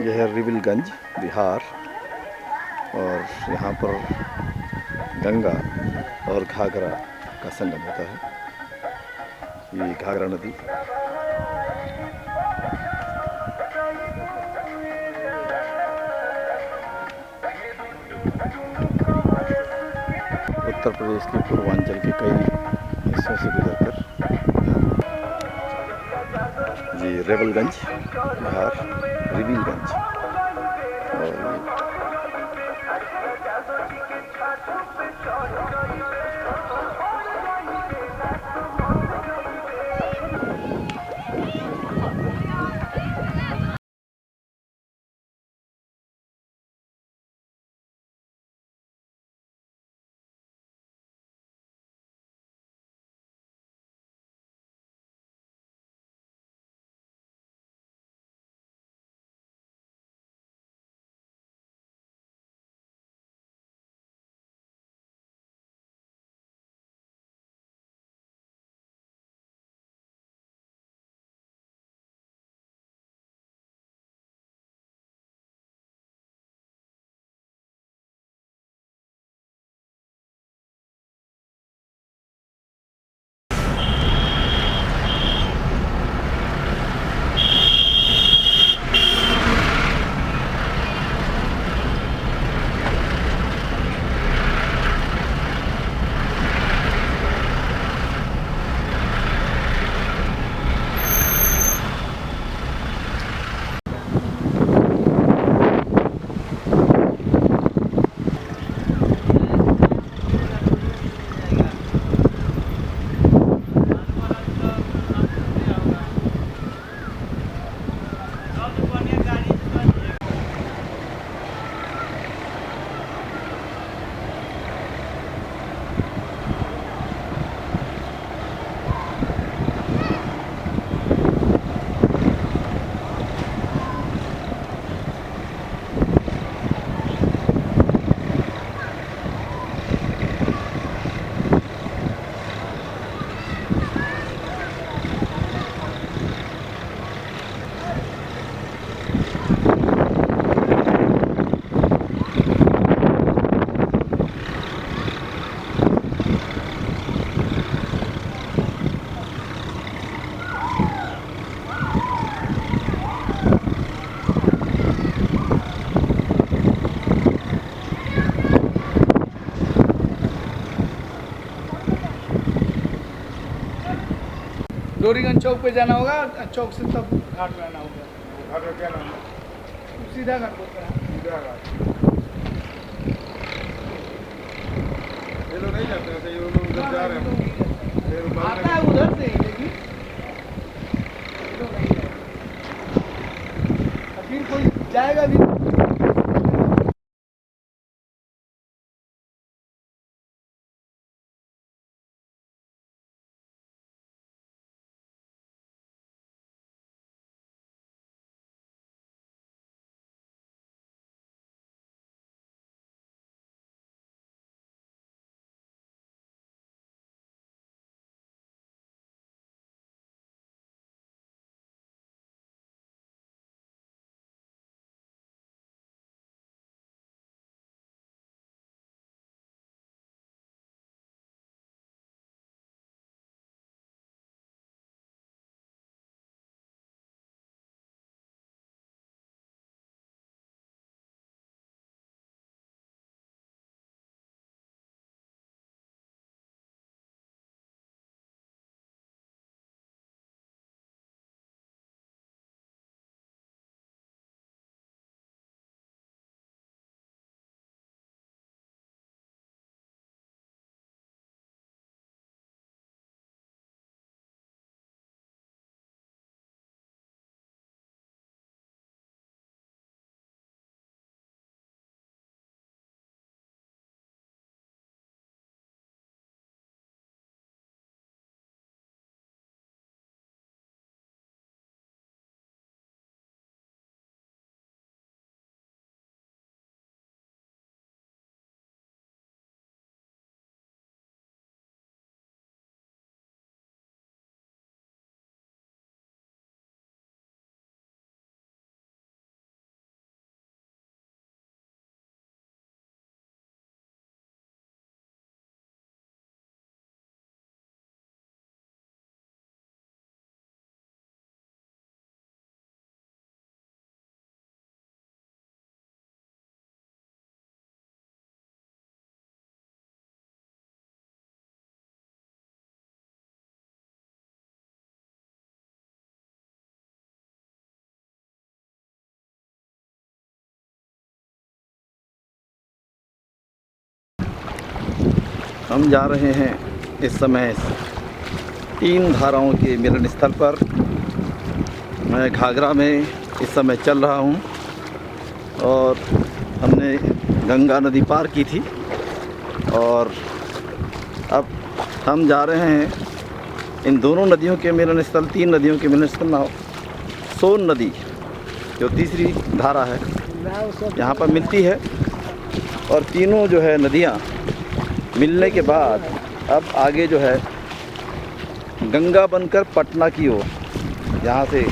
यह है रिविलगंज, बिहार। और यहाँ पर गंगा और घाघरा का संगम होता है। ये घाघरा नदी उत्तर प्रदेश के पूर्वांचल के कई हिस्सों से गुजरकर ये रेवलगंज, बिहार, रिविलगंज। और डोरीगंज चौक पे जाना होगा, चौक से तब घाट में आना होगा। घाट में क्या नाम है? सीधा घाट बोलते हैं। सीधा घाट। ये लोग नहीं जाते हैं, ये लोग उधर जा रहे हैं। आता है उधर से ही, लेकिन फिर कोई जाएगा भी। हम जा रहे हैं इस समय 3 धाराओं के मिलन स्थल पर। मैं घाघरा में इस समय चल रहा हूँ और हमने गंगा नदी पार की थी और अब हम जा रहे हैं इन दोनों नदियों के मिलन स्थल, 3 नदियों के मिलन स्थल सोन नदी जो तीसरी धारा है यहाँ पर मिलती है। और तीनों जो है नदियाँ मिलने के बाद अब आगे जो है गंगा बनकर पटना की ओर यहाँ से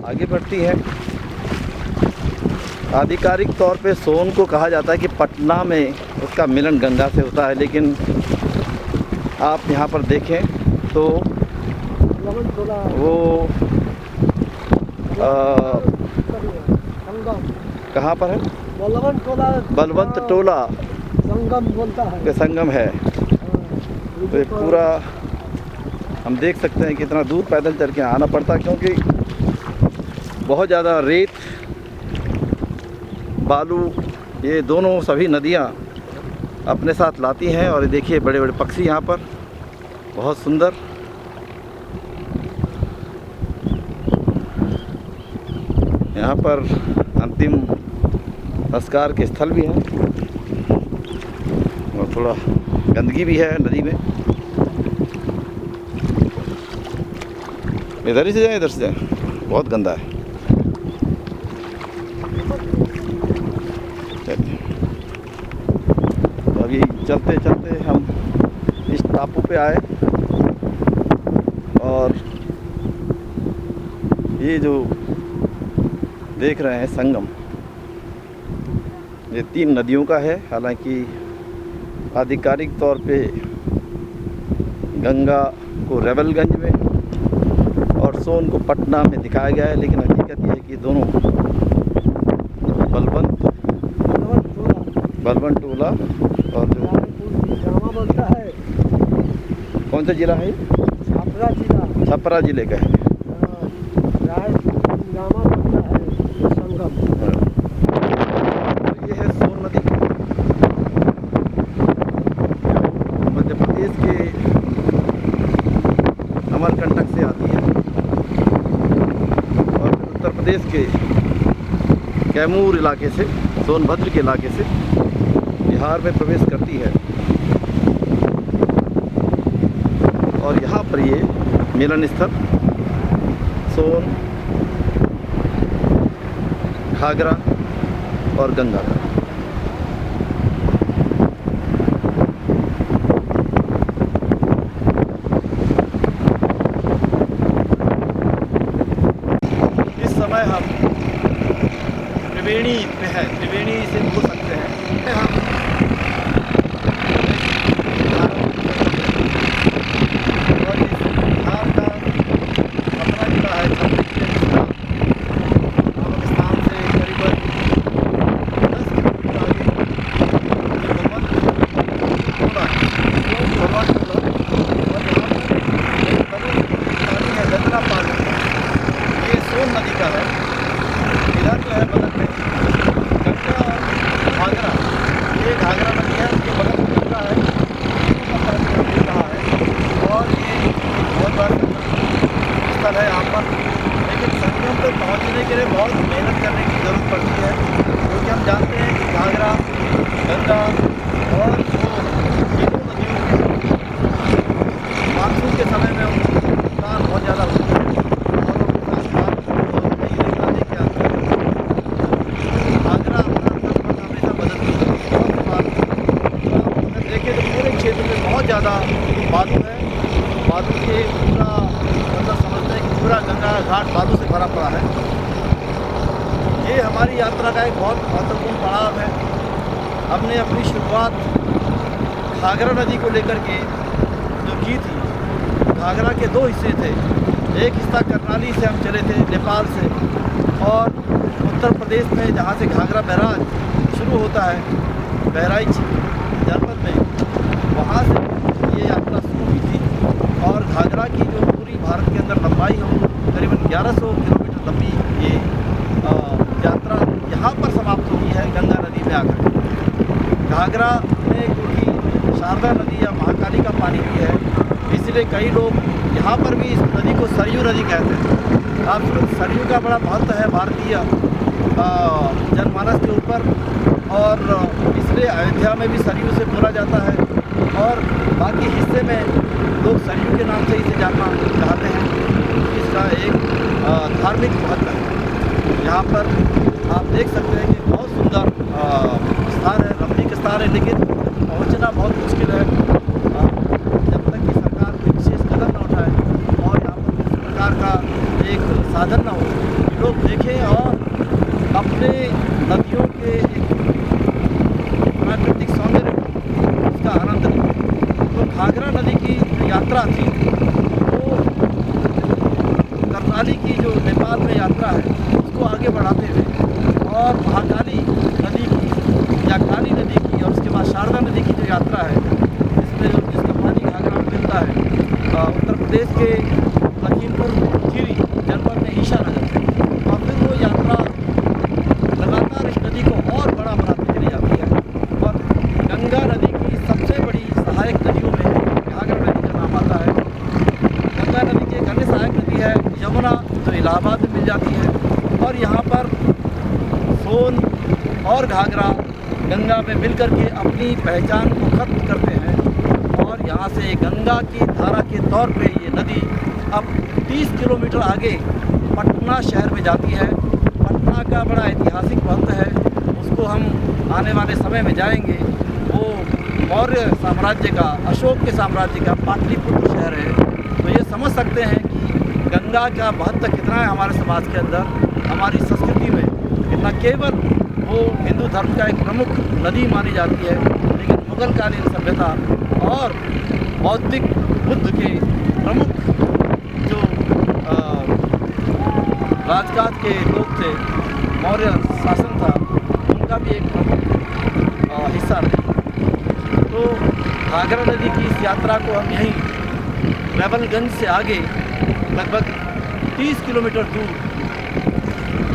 आगे बढ़ती है। आधिकारिक तौर पे सोन को कहा जाता है कि पटना में उसका मिलन गंगा से होता है, लेकिन आप यहाँ पर देखें तो वो कहाँ पर है, बलवंत टोला संगम बोलता है के संगम है। तो ये पूरा हम देख सकते हैं कि कितना दूर पैदल चल के आना पड़ता, क्योंकि बहुत ज़्यादा रेत बालू ये दोनों सभी नदियाँ अपने साथ लाती हैं। और ये देखिए बड़े बड़े पक्षी यहाँ पर, बहुत सुंदर। यहाँ पर अंतिम संस्कार के स्थल भी हैं और थोड़ा गंदगी भी है नदी में। इधर ही से जाएं, इधर से जाएं, बहुत गंदा है। चलिए तो अभी चलते चलते हम इस टापू पे आए और ये जो देख रहे हैं संगम, ये 3 नदियों का है। हालांकि आधिकारिक तौर पे गंगा को रेवलगंज में और सोन को पटना में दिखाया गया है, लेकिन हकीकत ये है कि दोनों बलवंत टोला और जो बोलता है कौन सा जिला है, छपरा जिला, छपरा जिले का है। ये है सोन नदी, मध्य प्रदेश के अमरकंटक से आती है और उत्तर प्रदेश के कैमूर इलाके से, सोनभद्र के इलाके से बिहार में प्रवेश करती है। और यहाँ पर ये मिलन स्थल सोन, घाघरा और गंगा का। इस समय हम त्रिवेणी पे हैं, त्रिवेणी से बोल सकते हैं हम। और इस बिहार का पटना जिला है, पाकिस्तान से करीबन 10 किलोमीटर आगे है गंगा पानी, ये सोन नदी का है। इधर जो है बगल में गंगा और घाघरा, ये घाघरा नदी है, उसके बगल में गंगा है, मिल रहा है। और ये बहुत बड़ा स्थल है यहाँ पर, लेकिन संगम पर पहुँचने के लिए बहुत मेहनत करने की ज़रूरत पड़ती है, क्योंकि हम जानते हैं कि घाघरा, गंगा और ये दो नदियों के मानसून के समय में उतार बहुत ज़्यादा होता है और नहीं ले पाने के अंदर घाघरा अपना हमेशा बदलती है। बहुत बार अगर देखें तो पूरे क्षेत्र में बहुत ज़्यादा बालू है, बालू के पूरा मतलब समझते हैं कि पूरा गंगा घाट बालू से भरा पड़ा है। ये हमारी यात्रा का एक बहुत महत्वपूर्ण पड़ाव है। हमने अपनी शुरुआत घाघरा नदी को लेकर के जो की थी, घाघरा के 2 हिस्से थे। एक हिस्सा करनाली से हम चले थे, नेपाल से, और उत्तर प्रदेश में जहाँ से घाघरा बैराज शुरू होता है, बहराइच जनपद में, वहाँ से ये यात्रा शुरू हुई थी। और घाघरा की जो पूरी भारत के अंदर लंबाई है, करीबन 1100 किलोमीटर लंबी ये यात्रा यहाँ पर समाप्त होती है गंगा नदी में आकर। घाघरा में क्योंकि शारदा नदी या महाकाली का पानी भी है, इसलिए कई लोग यहाँ पर भी इस नदी को सरयू नदी कहते हैं। आप सरयू का बड़ा महत्व है भारतीय जनमानस के ऊपर, और इसलिए अयोध्या में भी सरयू से बोला जाता है, और बाकी हिस्से में लोग सरयू के नाम से इसे जानना चाहते हैं, क्योंकि इसका एक धार्मिक महत्व है। यहाँ पर आप देख सकते हैं कि बहुत सुंदर स्थान है, रमणीक स्थान है, लेकिन पहुँचना बहुत मुश्किल है जब तक कि सरकार कोई विशेष कदम न उठाए और यहाँ पर किसी प्रकार का एक साधन न हो कि लोग देखें और अपने नदियों के एक प्राकृतिक सौंदर्य उसका आनंद लें। तो घाघरा नदी की जो यात्रा थी वो करनाली की जो नेपाल में यात्रा है उसको आगे बढ़ाते हुए और महाकाली नदी की या काली नदी की और उसके बाद शारदा नदी की जो यात्रा है, जिसका पानी घाघरा में मिलता है उत्तर प्रदेश के लखीमपुर खीरी जनपद में ईशा नगर से, और फिर वो यात्रा लगातार इस नदी को और बड़ा बनाती चली जाती है। और गंगा नदी की सबसे बड़ी सहायक नदियों में घाघरा नदी का नाम आता है। गंगा नदी की एक अन्य सहायक नदी है यमुना, जो इलाहाबाद में मिल जाती है, और यहाँ पर सोन और घाघरा गंगा में मिलकर के अपनी पहचान को खत्म करते हैं, और यहाँ से गंगा की धारा के तौर पे ये नदी अब 30 किलोमीटर आगे पटना शहर में जाती है। पटना का बड़ा ऐतिहासिक महत्व है, उसको हम आने वाले समय में जाएंगे। वो मौर्य साम्राज्य का, अशोक के साम्राज्य का पाटलिपुत्र शहर है। तो ये समझ सकते हैं कि गंगा का महत्व कितना है हमारे समाज के अंदर, हमारी संस्कृति में कितना। केवल वो हिंदू धर्म का एक प्रमुख नदी मानी जाती है, लेकिन मुगलकालीन सभ्यता और बौद्धिक बुद्ध के प्रमुख जो राजकाज के लोग थे, मौर्य शासन था, उनका भी एक प्रमुख हिस्सा रहे। तो घाघरा नदी की इस यात्रा को हम यहीं रेवलगंज से आगे लगभग 30 किलोमीटर दूर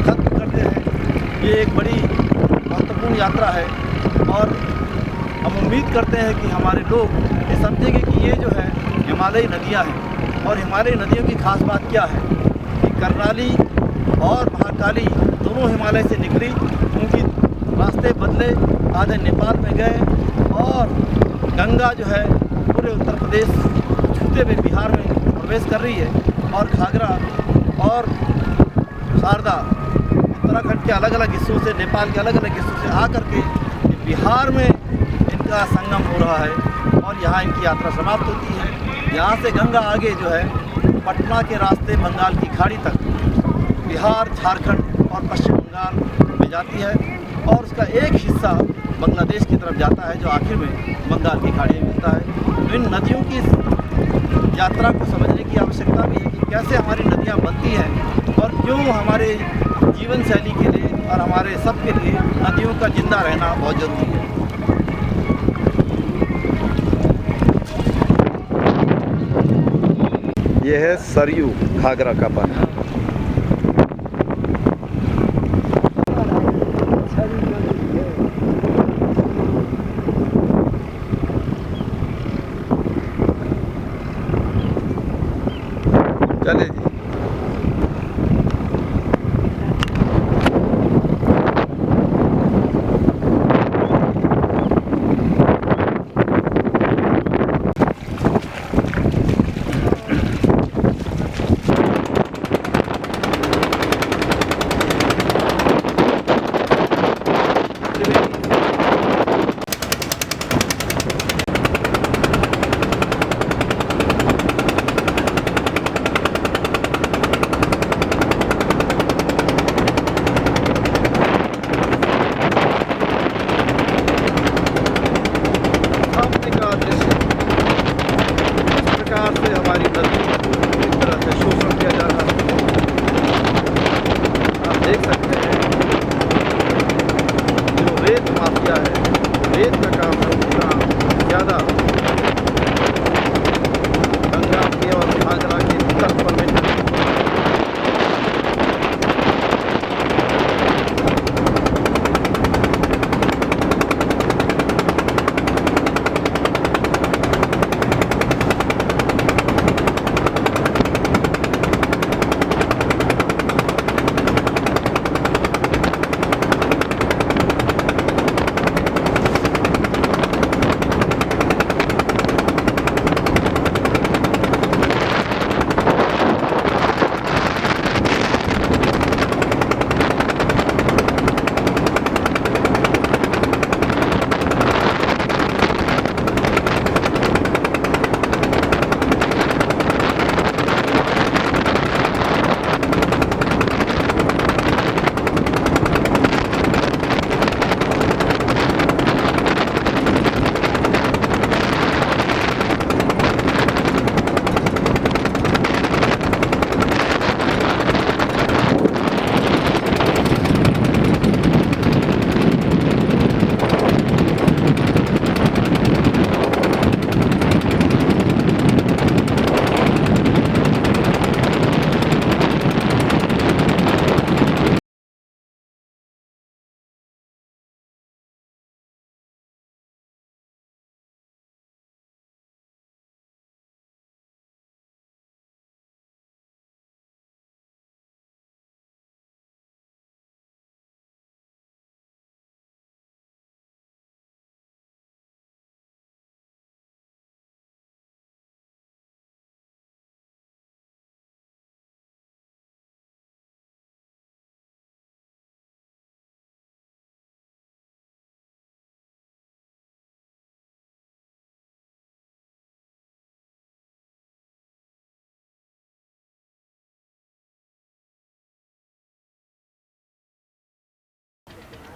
खत्म करते हैं। ये एक बड़ी महत्वपूर्ण यात्रा है, और हम उम्मीद करते हैं कि हमारे लोग ये समझेंगे कि ये जो है हिमालयी नदियाँ हैं, और हिमालयी नदियों की खास बात क्या है कि करनाली और महाकाली दोनों हिमालय से निकली, उनकी रास्ते बदले, आधे नेपाल में गए, और गंगा जो है पूरे उत्तर प्रदेश छूते हुए बिहार में प्रवेश कर रही है, और घाघरा और शारदा उत्तराखंड के अलग अलग हिस्सों से, नेपाल के अलग अलग हिस्सों से आकर के बिहार में इनका संगम हो रहा है, और यहाँ इनकी यात्रा समाप्त होती है। यहाँ से गंगा आगे जो है पटना के रास्ते बंगाल की खाड़ी तक, बिहार, झारखंड और पश्चिम बंगाल में जाती है, और उसका एक हिस्सा बांग्लादेश की तरफ जाता है, जो आखिर में बंगाल की खाड़ी में मिलता है। तो इन नदियों की यात्रा को समझने की आवश्यकता भी है कि कैसे हमारी नदियाँ बनती हैं, और क्यों हमारे जीवन शैली के लिए और हमारे सब के लिए नदियों का जिंदा रहना बहुत जरूरी है। ये है सरयू घाघरा का पानी। चले जी।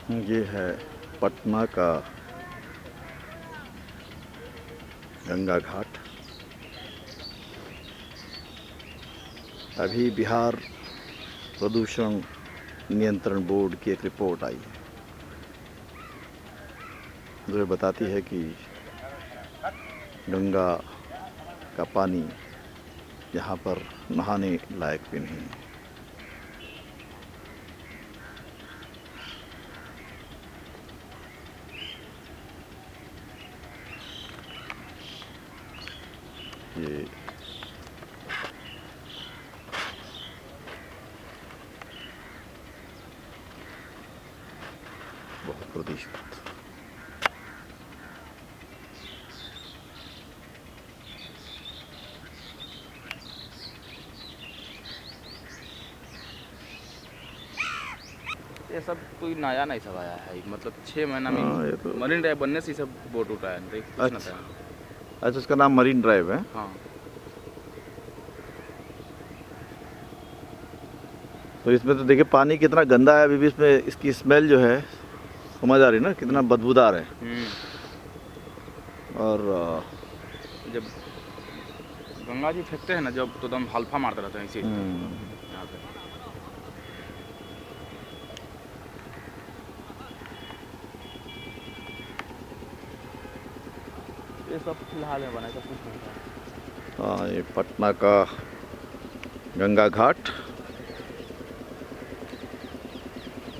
ये है पटना का गंगा घाट। अभी बिहार प्रदूषण नियंत्रण बोर्ड की एक रिपोर्ट आई है जो ये बताती है कि गंगा का पानी यहाँ पर नहाने लायक भी नहीं है। ये बहुत प्रदूषित। ये सब कोई नया नहीं सब आया है, मतलब 6 महीना में हाँ, ये तो मरीन ड्राइव बनने से ही सब बोट उठा है, नहीं कुछ ना अच्छा। था। अच्छा, इसका नाम मरीन ड्राइव है। हाँ, तो इसमें तो देखिए पानी कितना गंदा है। अभी भी इसमें इसकी स्मेल जो है समझ आ रही ना, कितना बदबूदार है। और जब गंगा जी फेंकते हैं ना जब, तो एकदम हल्फा मारते रहते हैं इसी हम्म, यहाँ पे। ये सब फिलहाल में बना है, सब कुछ नहीं था। हाँ, ये पटना का गंगा घाट।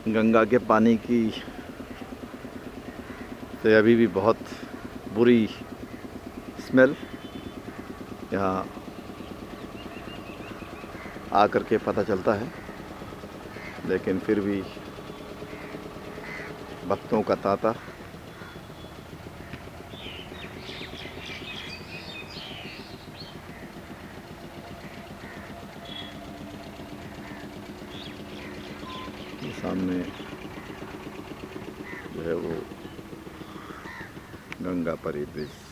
गंगा के पानी की से अभी भी बहुत बुरी स्मेल यहाँ आकर के पता चलता है, लेकिन फिर भी भक्तों का तांता। सामने जो है वो गंगा परी ब्रिज।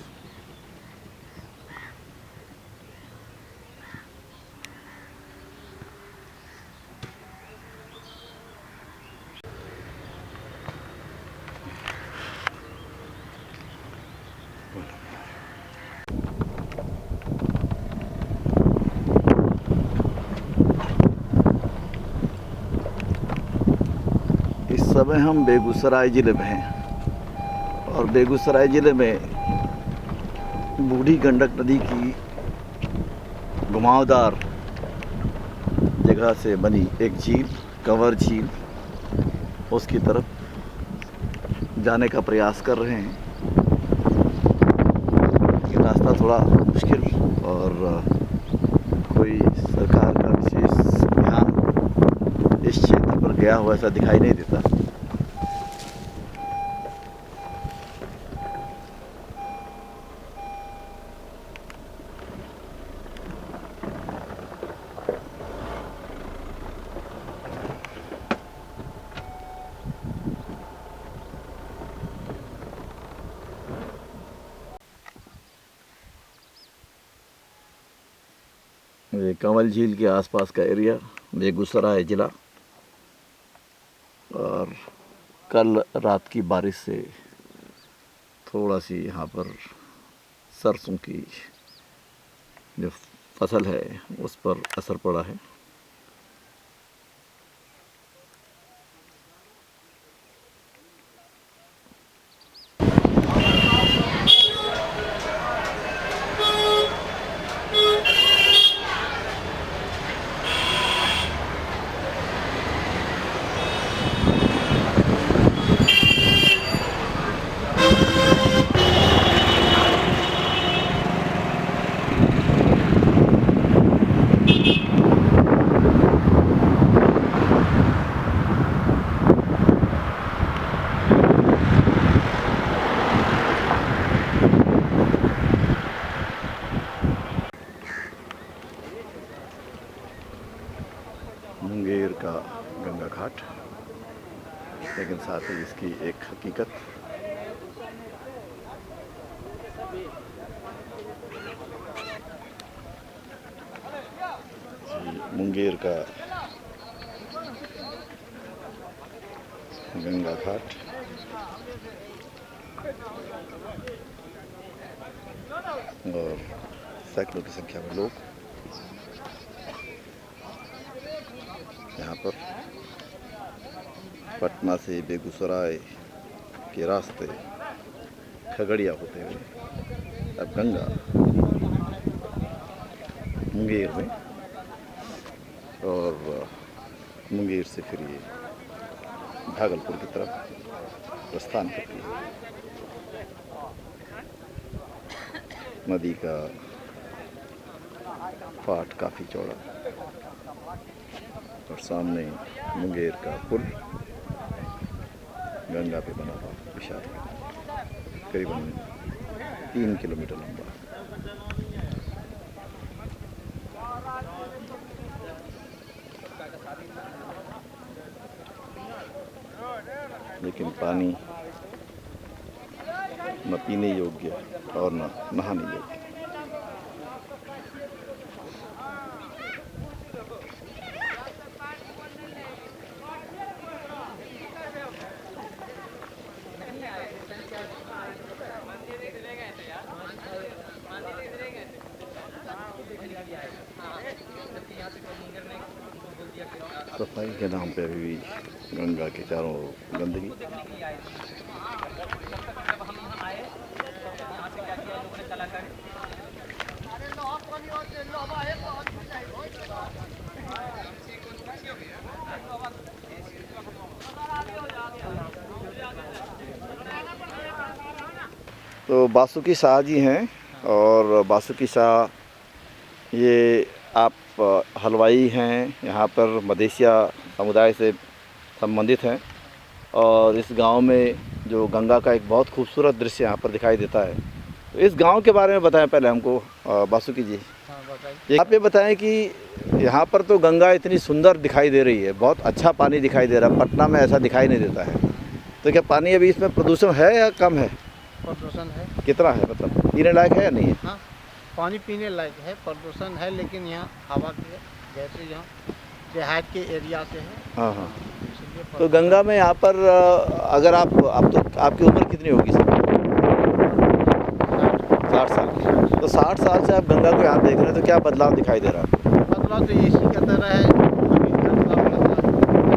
इस समय हम बेगूसराय ज़िले में हैं और बेगूसराय ज़िले में बूढ़ी गंडक नदी की घुमावदार जगह से बनी एक झील, कंवर झील, उसकी तरफ जाने का प्रयास कर रहे हैं। ये रास्ता थोड़ा मुश्किल और कोई सरकार का विशेष ध्यान इस क्षेत्र पर गया हुआ ऐसा दिखाई नहीं देता। ये कंवल झील के आसपास का एरिया बेगूसराय ज़िला, और कल रात की बारिश से थोड़ा सी यहाँ पर सरसों की जो फसल है उस पर असर पड़ा है। मुंगेर का गंगा घाट, लेकिन साथ ही इसकी एक हकीकत। मुंगेर का गंगा घाट। और सैकड़ों की संख्या में लोग यहाँ पर पटना से बेगूसराय के रास्ते खगड़िया होते हुए अब गंगा मुंगेर में, और मुंगेर से फिर ये भागलपुर की तरफ प्रस्थान करती है। नदी का पाट काफ़ी चौड़ा और सामने मुंगेर का पुल गंगा पे बना हुआ विशाल, करीबन 3 किलोमीटर लंबा। लेकिन पानी न पीने योग्य और न नहाने योग्य। सफाई के नाम पे अभी भी गंगा के चारों ओर गंदगी। तो बासुकी शाह जी हैं, और बासुकी शाह ये आप हलवाई हैं, यहाँ पर मदेशिया समुदाय से संबंधित हैं, और इस गांव में जो गंगा का एक बहुत खूबसूरत दृश्य यहाँ पर दिखाई देता है। तो इस गांव के बारे में बताएं पहले हमको बासुकी जी। हाँ बताइए। आप ये बताएं कि यहाँ पर तो गंगा इतनी सुंदर दिखाई दे रही है, बहुत अच्छा पानी दिखाई दे रहा है, पटना में ऐसा दिखाई नहीं देता है। तो क्या पानी अभी इसमें प्रदूषण है या कम है? प्रदूषण है। कितना है, मतलब पीने लायक है या नहीं है? हाँ पानी पीने लायक है, प्रदूषण है, लेकिन यहाँ हवा की जैसे यहाँ देहात के एरिया से है। हाँ हाँ। इसलिए तो गंगा में यहाँ पर अगर आप तो आपकी उम्र कितनी होगी सर? 60 साल की। तो 60 साल से आप गंगा को यहाँ देख रहे हैं, तो क्या बदलाव दिखाई दे रहा है? बदलाव तो एसी की तरह है।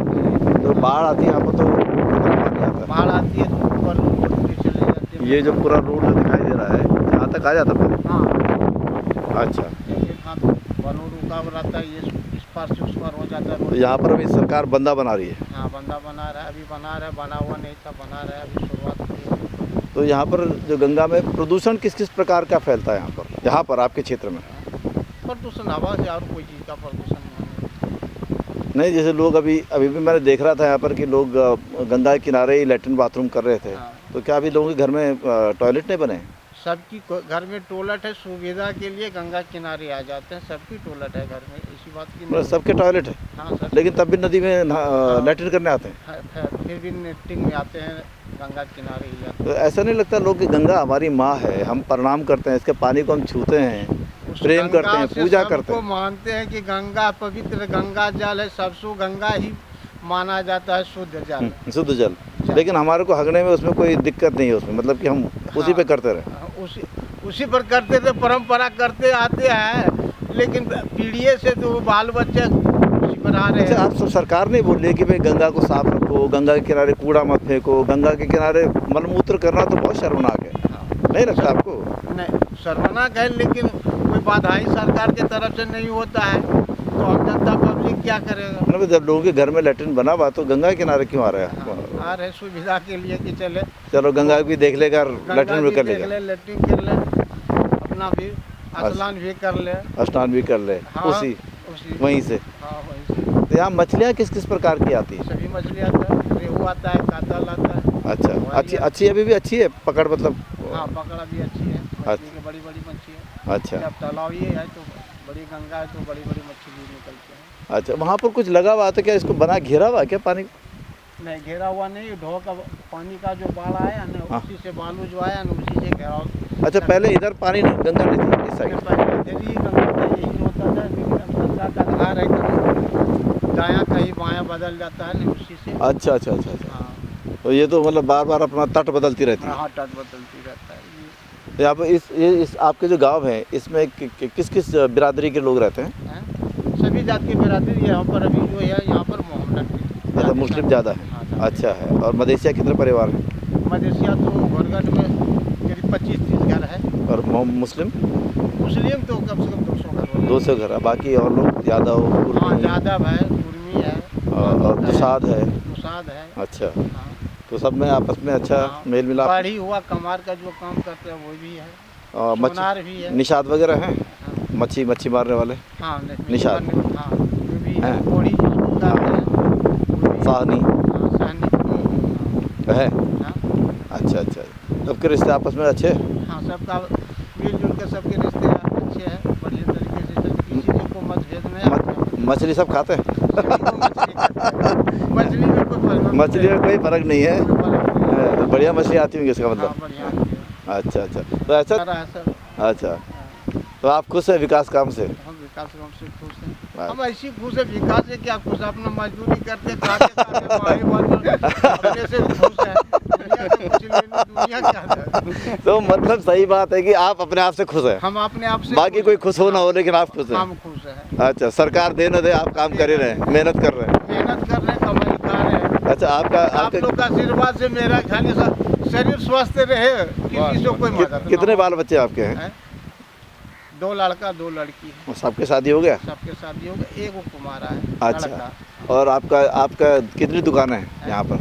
अभी तो बाढ़ आती है यहाँ पर तो कितना पानी आता है? बाढ़ आती है तो ऊपर उड़ के चले जाते हैं। ये जो पूरा रोड जो दिखाई दे रहा है, यहाँ तक आ जाता है? हाँ अच्छा। एक हाथ बनू रुका हुआ रहता है, ये इस पार से उस पार हो जाता है। तो यहाँ पर अभी सरकार बंदा बना रही है? हाँ बंदा बना रहा है, अभी बना रहा है, बना हुआ नहीं था, बना रहा है, अभी शुरुआत हुई है। तो यहाँ पर जो गंगा में प्रदूषण किस किस प्रकार का फैलता है यहाँ पर आपके क्षेत्र में? प्रदूषण हवा से और कोई चीज़ का प्रदूषण नहीं, जैसे लोग अभी भी मैंने देख रहा था यहाँ पर कि लोग गंगा के किनारे ही लैट्रिन बाथरूम कर रहे थे। हाँ। तो क्या अभी लोगों के घर में टॉयलेट नहीं बने? सबकी घर में टॉयलेट है, सुविधा के लिए गंगा किनारे आ जाते हैं, सबकी टॉयलेट है घर में, इसी बात की मतलब सबके टॉयलेट है? हाँ सब। लेकिन तब भी नदी में लैट्रिन करने आते हैं? फिर भी नेटिंग में आते हैं, गंगा किनारे ही जाते तो ऐसा नहीं लगता लोग कि गंगा हमारी माँ है, हम प्रणाम करते हैं, इसके पानी को हम छूते हैं, हैं। प्रेम करते हैं, पूजा करते हैं? मानते हैं कि गंगा पवित्र गंगा जल है, सबसे गंगा ही माना जाता है शुद्ध जल। शुद्ध जल। लेकिन हमारे को हगने में उसमें कोई दिक्कत नहीं है उसमें, मतलब कि हम उसी पे करते रहे। उसी पर करते थे, परंपरा करते आते हैं, लेकिन पीढ़ियों से तो बाल बच्चे उसी पर आ रहे हैं। अच्छा, आप सब सरकार नहीं बोल रही है कि भाई गंगा को साफ रखो, गंगा के किनारे कूड़ा मत फेंको, गंगा के किनारे मलमूत्र करना तो बहुत शर्मनाक है, नहीं लगता आपको? नहीं शर्मनाक है, लेकिन कोई बाधा ही सरकार की तरफ से नहीं होता है, तो हम जनता पब्लिक क्या करेगा? मतलब जब लोगों के घर में लैट्रिन बना हुआ तो गंगा के किनारे क्यों आ रहे हैं? आ रहे सुविधा के लिए कि चले चलो गंगा भी देख लेगा, लैट्रिन भी कर लेगा, लैट्रिन कर ले, अपना भी स्नान भी कर ले, स्नान भी कर ले। हाँ, उसी उसी वहीं से। हाँ वहीं से। तो यहाँ मछलियाँ किस किस प्रकार की आती है? सभी मछली आता है, रेहू आता है, कातल आता है। अच्छा, अच्छी अभी भी अच्छी है पकड़, मतलब? हाँ पकड़ा भी अच्छी है, मछली की बड़ी बड़ी मच्छी है। अच्छा जब तालाब ये है तो बड़ी गंगा है तो बड़ी बड़ी मछली निकलती है। अच्छा, वहाँ पर कुछ लगा हुआ था क्या? इसको बना घेरा हुआ क्या पानी? नहीं घेरा हुआ नहीं, ढो का पानी का जो बाढ़ आया ना, हाँ। उसी से बालू जो आया ना, उसी से घेराव। अच्छा, पहले इधर पानी गंगा नहीं थी इस साइड? इधर ही गंगा का यही होता था, लेकिन अब गंगा का धार है, कहीं दायां कहीं बायां बदल जाता है ना, उसी से। अच्छा अच्छा अच्छा अच्छा। हाँ तो ये तो मतलब बार बार अपना तट बदलती रहती है। हाँ, तट बदलती रहता है। तो यहाँ पे इस आपके जो गांव है इसमें किस किस बिरादरी के लोग रहते हैं? सभी जात की बिरादरी यहाँ पर अभी जो है यहाँ पर मोहम्मद अच्छा, मुस्लिम ज़्यादा है। अच्छा है। और मदेशिया कितने परिवार हैं? मदेशिया तो घोरगढ़ में करीब 25-30 घर है। और मुस्लिम तो कम से कम 200 घर होंगे। 200 घर है। बाकी और लोग यादव, हाँ, कुर्मी यादव है, कुर्मी है और दुसाध है। दुसाध है। अच्छा, हाँ, तो सब में आपस में अच्छा हाँ, मेल मिलाप। बाढ़ी हुआ कमार का जो काम करते हैं वो भी है, और सोनार भी है। निषाद वगैरह हैं? हाँ, मच्छी मारने वाले हाँ, निषाद। हाँ, वो भी है। हैं? कोड़ी जिसको कहते हैं, वो भी है। साहनी हाँ, सहनी। है। हाँ, अच्छा अच्छा, सबके रिश्ते आपस में अच्छे हैं? हाँ, सबका मिलजुल के सबके रिश्ते अच्छे हैं, बढ़िया तरीके से चलते, किसी से कोई मतभेद नहीं आता। मछली सब खाते हैं? सभी को मछली खाते हैं। मछली में कोई फर्क नहीं मछली में कोई फर्क नहीं है। कोई फर्क नहीं है। तो बढ़िया मछली आती होंगी इसका हाँ, मतलब। बढ़िया है। अच्छा अच्छा, तो ऐसा। सारा है सब। अच्छा, हाँ, तो आप खुश हैं विकास काम से? हम विकास काम से खुश हैं। हाँ। हम ऐसी खुश है, विकास से क्या खुश है, अपना मजदूरी करते खाते मारे वाले अपने से खुश है। दुनिया से कुछ लेने, दुनिया क्या है। तो मतलब सही बात है कि आप अपने आप से खुश हैं। हम अपने आप से बाकी कोई खुश हो ना हो, लेकिन आप खुश हैं। हम खुश हैं। अच्छा, सरकार दे न दे आप काम कर ही रहे हैं, मेहनत कर रहे हैं। मेहनत कर रहे हैं, कमाई खा रहे हैं। अच्छा, आपका आप लोग का आशीर्वाद से मेरा खाली शरीर स्वस्थ रहे, किसी से कोई मदद ना कितने हो। बाल बच्चे आपके हैं? हैं? 2 लड़का 2 लड़की है। और सबके शादी हो गया? सबके शादी हो गए, एक वो कुमारा है। अच्छा। लड़का। और आपका कितनी दुकानें हैं यहाँ पर?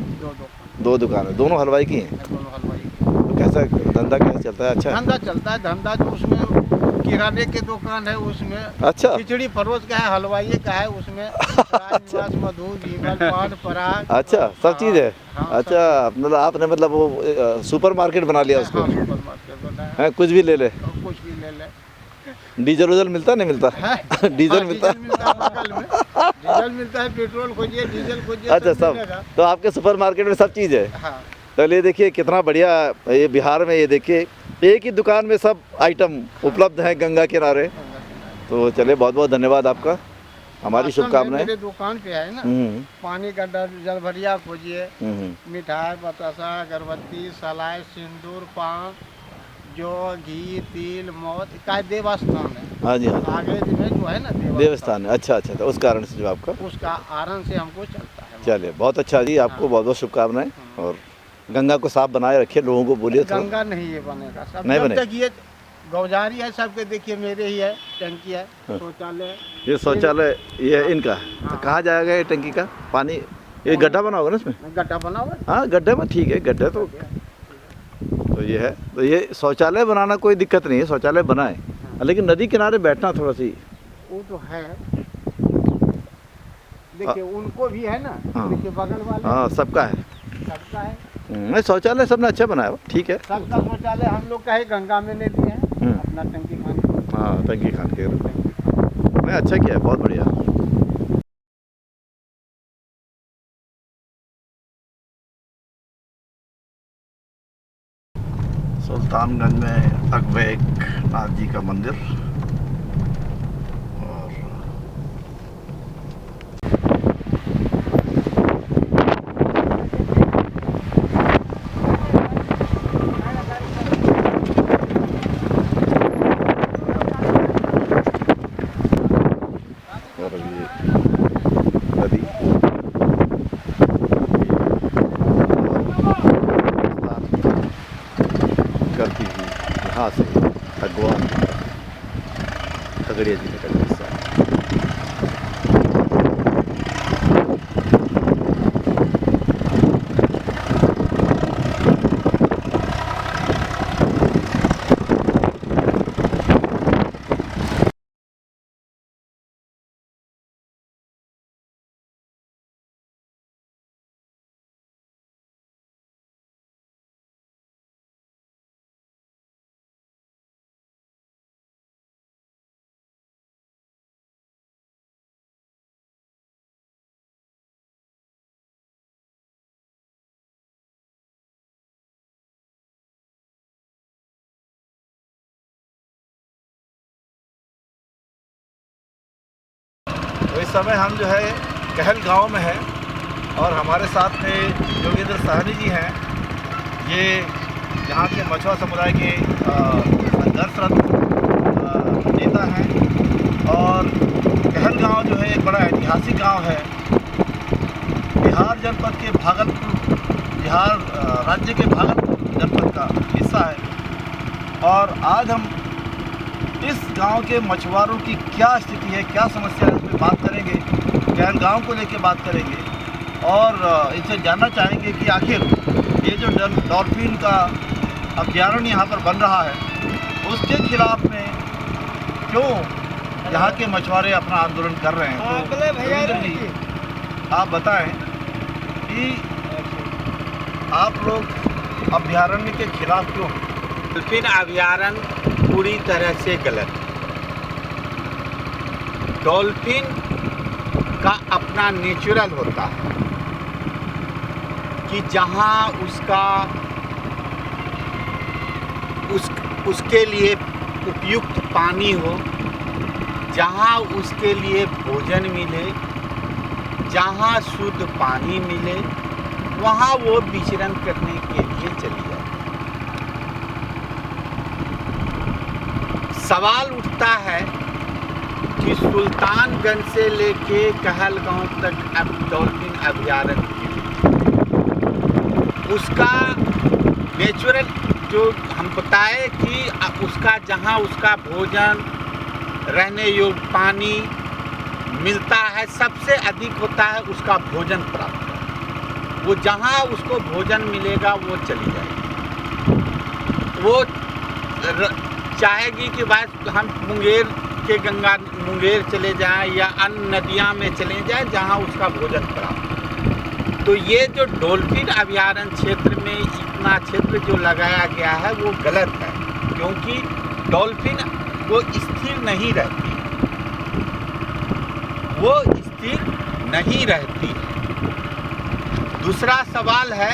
2 दुकानें, दोनों हलवाई की हैं। दोनों हलवाई। तो कैसा धंधा कैसा चलता है? अच्छा है? धंधा चलता है, धंधा जो उसमें किराने के दुकान है, उसमें अच्छा खिचड़ी फरोज का है, हलवाई का है, उसमें राजनिवास, मधु, विमल, पान, पराग। अच्छा, सब चीज़ है। हाँ, अच्छा, मतलब आपने मतलब वो सुपर मार्केट बना लिया उसको। हाँ, सुपरमार्केट बनाया है। है, कुछ भी ले ले। और कुछ भी ले ले। डीजल उजल मिलता नहीं मिलता? है? डीजल हाँ, मिलता? डीजल मिलता है बगल में। डीजल मिलता है, पेट्रोल खोजिए, डीजल खोजिए। अच्छा, सब। मिलेगा। तो आपके सुपर मार्केट में सब चीज़ है। हाँ, चलिए, देखिए कितना बढ़िया। ये बिहार में, ये देखिए एक ही दुकान में सब आइटम उपलब्ध हैं गंगा किनारे। तो चलिए, बहुत बहुत धन्यवाद आपका, हमारी वास्तव में शुभकामनाएं। मेरे दुकान पे है ना, पानी का जल भरिया खोजिए, मिठाई, बतासा, अगरबत्ती, सलाई, सिंदूर, पान, जो घी, तिल, मौत का देवस्थान है। हाँ जी, हाँ जी, आगे में जो है ना देवस्थान है। अच्छा अच्छा, तो उस कारण से जो आपका, उसका आरण से हमको चलता है। चलिए बहुत अच्छा जी, आपको बहुत बहुत शुभकामनाएं। और गंगा को साफ बनाए रखिए, लोगों को बोलिए थोड़ा। गंगा नहीं ये बनेगा, सब नहीं जब बनेगा। तक ये गौजारी है, सबके देखिए, मेरे ही है, टंकी है, शौचालय है। ये शौचालय ये है इनका। तो कहाँ जाएगा ये टंकी का पानी? ये गड्ढा बना होगा ना इसमें? गड्ढा बना हुआ है। हाँ, गड्ढे में ठीक है, गड्ढे तो ये है। तो ये शौचालय बनाना कोई दिक्कत नहीं है, शौचालय बनाए, लेकिन नदी किनारे बैठना थोड़ा सी। वो तो है, देखिए उनको भी है ना। हाँ। देखिए बगल वाले। हाँ, सबका है। सबका है, नहीं, शौचालय सबने अच्छा बनाया हुआ, ठीक है। सबका शौचालय हम लोग का है, गंगा में नहीं दिए हैं, अपना टंकी खाने। हाँ, टंकी खान के नहीं, अच्छा किया है, बहुत बढ़िया। सुल्तानगंज में अकबैक नाथ जी का मंदिर। और ये नदी करती हुई यहाँ से भगवान खगड़िया जिले का हिस्सा है। तो इस समय हम जो है कहल गांव में है, और हमारे साथ में योगेंद्र साहनी जी हैं। ये यहाँ के मछुआ समुदाय के संघर्षरत नेता हैं। और कहलगांव जो है एक बड़ा ऐतिहासिक गांव है। बिहार जनपद के बिहार राज्य के भागलपुर जनपद का हिस्सा है। और आज हम इस गांव के मछुआरों की क्या स्थिति है, क्या समस्या है, उसमें बात करेंगे। कहलगांव को लेकर बात करेंगे और इनसे जानना चाहेंगे कि आखिर ये जो डॉल्फिन का अभ्यारण्य यहाँ पर बन रहा है उसके खिलाफ में क्यों यहाँ के मछुआरे अपना आंदोलन कर रहे हैं। तो योगेंद्र जी, आप बताएं कि आप लोग अभ्यारण्य के खिलाफ क्यों हैं? डॉल्फिन अभ्यारण्य पूरी तरह से गलत है। डॉल्फिन का अपना नेचुरल होता है कि जहाँ उसके लिए उपयुक्त पानी हो, जहाँ उसके लिए भोजन मिले, जहाँ शुद्ध पानी मिले, वहाँ वो विचरण करने के लिए चली जाए। सवाल उठता है कि सुल्तानगंज से लेके कहलगांव तक अब डॉल्फिन अभ्यारण्य उसका नेचुरल जो हम बताए कि उसका जहाँ उसका भोजन, रहने योग्य पानी मिलता है, सबसे अधिक होता है उसका भोजन प्राप्त। वो जहाँ उसको भोजन मिलेगा वो चली जाएगी। वो चाहेगी कि भाई हम मुंगेर चले जाएं या अन्य नदियाँ में चले जाएं जहाँ उसका भोजन प्राप्त। तो ये जो डॉल्फिन अभ्यारण्य क्षेत्र में इतना क्षेत्र जो लगाया गया है वो गलत है, क्योंकि डॉल्फिन वो स्थिर नहीं रहती, वो स्थिर नहीं रहती। दूसरा सवाल है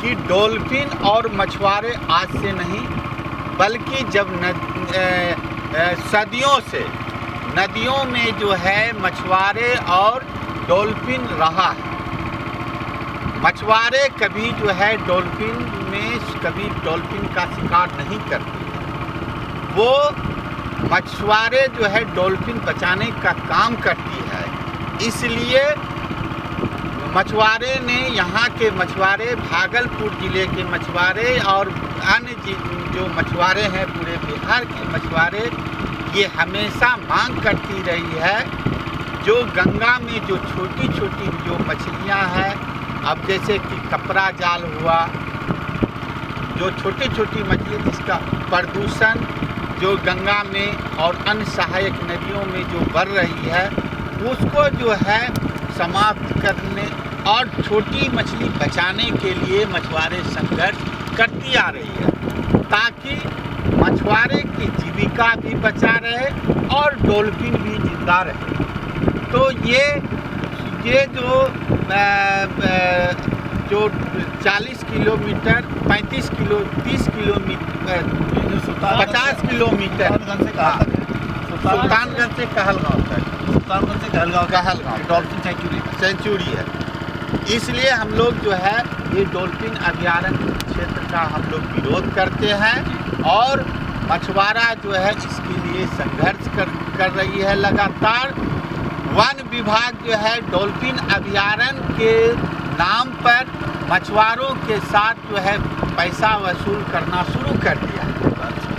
कि डॉल्फिन और मछुआरे आज से नहीं बल्कि जब सदियों से नदियों में जो है मछुआरे और डॉल्फिन रहा है। मछुआरे कभी जो है डॉल्फिन का शिकार नहीं करते। वो मछुआरे जो है डॉल्फिन बचाने का काम करती है। इसलिए मछुआरे ने यहाँ के मछुआरे, भागलपुर ज़िले के मछुआरे और अन्य जो मछुआरे हैं पूरे बिहार के मछुआरे, ये हमेशा मांग करती रही है जो गंगा में जो छोटी छोटी जो मछलियाँ हैं, अब जैसे कि कपड़ा जाल हुआ, जो छोटी छोटी मछली जिसका प्रदूषण जो गंगा में और अन्य सहायक नदियों में जो बढ़ रही है उसको जो है समाप्त करने और छोटी मछली बचाने के लिए मछुआरे संघर्ष करती आ रही है, ताकि मछुआरे की जीविका भी बचा रहे और डॉल्फिन भी जिंदा रहे। तो ये जो 40 kilometre, 35 kilo, 30 kilometre, 50 kilometre Sultanganj से कहलगांव तक, सुल्तानगंज से कहलगांव डॉल्फिन सेंचुरी है। इसलिए हम लोग जो है ये डॉल्फिन अभ्यारण्य क्षेत्र का हम लोग विरोध करते हैं और मछुआरा जो है इसके लिए संघर्ष कर रही है लगातार। वन विभाग जो है डॉल्फिन अभ्यारण्य के नाम पर मछुआरों के साथ जो है पैसा वसूल करना शुरू कर दिया।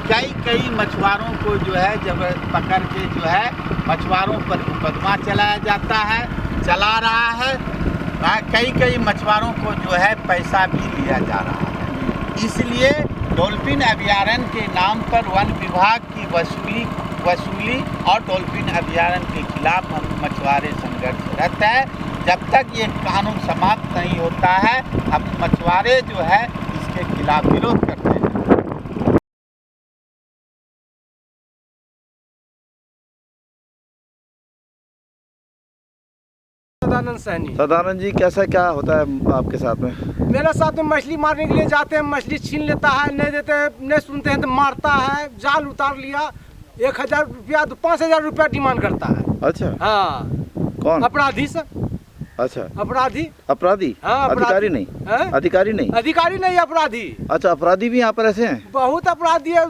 कई मछुआरों को जो है जब पकड़ के जो है मछुआरों पर मुकदमा चलाया जाता है, चला रहा है। कई मछुआरों को जो है पैसा भी लिया जा रहा है। इसलिए डॉल्फिन अभ्यारण्य के नाम पर वन विभाग की वसूली और डॉल्फिन अभ्यारण्य के खिलाफ हम मछुआरे संघर्षरत हैं। जब तक ये कानून समाप्त नहीं होता है हम मछुआरे जो है इसके खिलाफ विरोध करते हैं। सदानंद सैनी। सदानंद जी, कैसा क्या होता है आपके साथ में? मेरे साथ में मछली मारने के लिए जाते हैं, मछली छीन लेता है, नहीं देते, नहीं सुनते हैं तो मारता है। जाल उतार लिया, 1000 रुपया तो 5000 रुपया डिमांड करता है। अच्छा, हाँ, कौन? अपराधी से। अच्छा, अपराधी। अपराधी? हाँ, अपराधी। अधिकारी नहीं? हैं? अधिकारी नहीं? अधिकारी नहीं, अपराधी। अच्छा, अपराधी भी यहाँ पर ऐसे हैं? बहुत अपराधी है,